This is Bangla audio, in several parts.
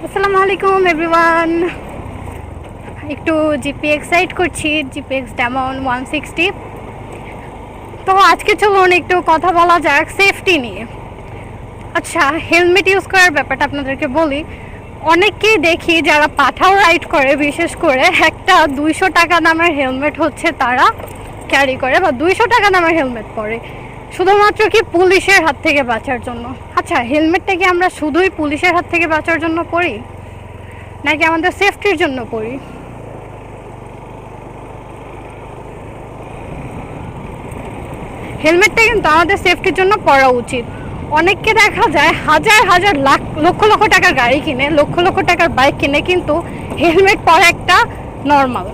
আসসালামু আলাইকুম এভরিওয়ান। একটু জিপি এক্সাইট করছি, জিপিএক্স ডেমন 160। তো আজকে চলুন একটু কথা বলা যাক সেফটি নিয়ে। আচ্ছা, হেলমেট ইউজ করার ব্যাপারটা আপনাদেরকে বলি। অনেককেই দেখি যারা পাঠাও রাইড করে, বিশেষ করে একটা 200 টাকা দামের হেলমেট হচ্ছে তারা ক্যারি করে, বা 200 টাকা দামের হেলমেট পরে শুধুমাত্র কি পুলিশের হাত থেকে বাঁচার জন্য। আচ্ছা, হেলমেটটা কি আমরা শুধুই পুলিশের হাত থেকে বাঁচার জন্য পরি, নাকি আমাদের সেফটির জন্য পরি? হেলমেটটা কিন্তু আমাদের সেফটির জন্য পরা উচিত। অনেককে দেখা যায় হাজার হাজার লক্ষ লক্ষ টাকার গাড়ি কিনে, লক্ষ লক্ষ টাকার বাইক কিনে, কিন্তু হেলমেট পরা একটা নর্মাল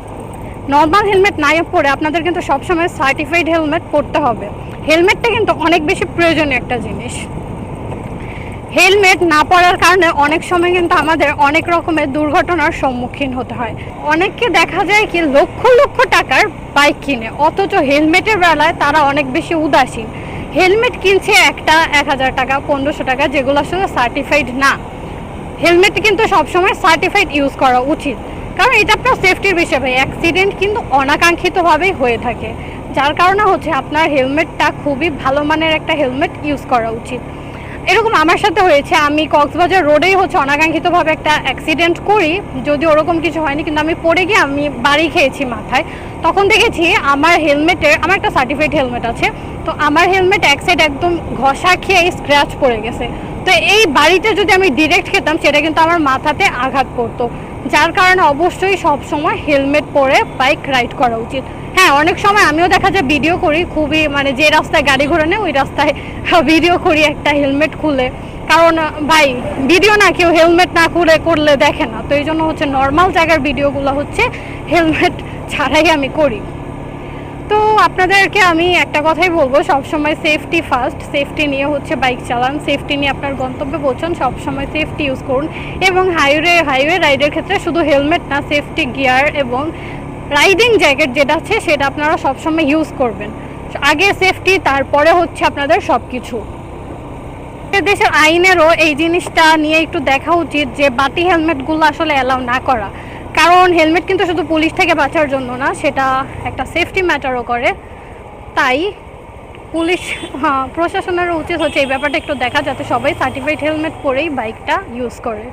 নর্মাল হেলমেট নাই পরে আপনাদের কিন্তু সবসময় সার্টিফাইড হেলমেট পরতে হবে। হেলমেটটা কিন্তু অনেক বেশি প্রয়োজনীয় একটা জিনিস। হেলমেট না পরার কারণে অনেক সময় কিন্তু আমাদের অনেক রকমের দুর্ঘটনার সম্মুখীন হতে হয়। অনেককে দেখা যায় কি লক্ষ লক্ষ টাকার বাইক কিনে, অথচ হেলমেটের বেলায় তারা অনেক বেশি উদাসীন। হেলমেট কিনছে একটা 1000 টাকা, 1500 টাকা, যেগুলো আসলে সার্টিফাইড না। হেলমেট কিন্তু সবসময় সার্টিফাইড ইউজ করা উচিত, কারণ এটা আপনার সেফটির বিষয়। ভাই, অ্যাক্সিডেন্ট কিন্তু অনাকাঙ্ক্ষিতভাবেই হয়ে থাকে, যার কারণে হচ্ছে আপনার হেলমেটটা খুবই ভালো মানের একটা হেলমেট ইউজ করা উচিত। এরকম আমার সাথে হয়েছে, আমি কক্সবাজার রোডেই হচ্ছে অনাকাঙ্ক্ষিতভাবে একটা অ্যাক্সিডেন্ট করি। যদি ওরকম কিছু হয়নি, কিন্তু আমি পড়ে গিয়ে আমি বাড়ি খেয়েছি মাথায়। তখন দেখেছি আমার আমার একটা সার্টিফাইড হেলমেট আছে, তো আমার হেলমেট এক সাইড একদম ঘষা খেয়ে স্ক্র্যাচ পড়ে গেছে। তো এই বাড়িতে যদি আমি ডিরেক্ট খেতাম, সেটা কিন্তু আমার মাথাতে আঘাত পড়তো। যার কারণে অবশ্যই সব সময় হেলমেট পরে বাইক রাইড করা উচিত। হ্যাঁ, অনেক সময় আমিও দেখা যায় ভিডিও করি, খুবই মানে যে রাস্তায় গাড়ি ঘোড়া নেই ওই রাস্তায় ভিডিও করি একটা হেলমেট খুলে। কারণ ভাই, ভিডিও না কেউ হেলমেট না খুলে করলে দেখে না, তো এই জন্য হচ্ছে নর্মাল জায়গার ভিডিওগুলো হচ্ছে হেলমেট ছাড়াই আমি করি। তো আপনাদেরকে আমি একটা কথাই বলবো, সবসময় সেফটি ফার্স্ট। সেফটি নিয়ে হচ্ছে বাইক চালান, সেফটি নিয়ে আপনার গন্তব্যে পৌঁছান, সবসময় সেফটি ইউজ করুন। এবং হাইওয়ে রাইডের ক্ষেত্রে শুধু হেলমেট না, সেফটি গিয়ার এবং রাইডিং জ্যাকেট যেটা আছে সেটা আপনারা সবসময় ইউজ করবেন। আগে সেফটি, তারপরে হচ্ছে আপনাদের সব কিছু। দেশের আইনেরও এই জিনিসটা নিয়ে একটু দেখা উচিত যে বাটি হেলমেটগুলো আসলে অ্যালাউ না করা। কারণ হেলমেট কিন্তু শুধু পুলিশ থেকে বাঁচার জন্য না, সেটা একটা সেফটি ম্যাটারও করে। তাই পুলিশ, প্রশাসনেরও উচিত হচ্ছে এই ব্যাপারটা একটু দেখা, যাতে সবাই সার্টিফাইড হেলমেট পরেই বাইকটা ইউজ করে।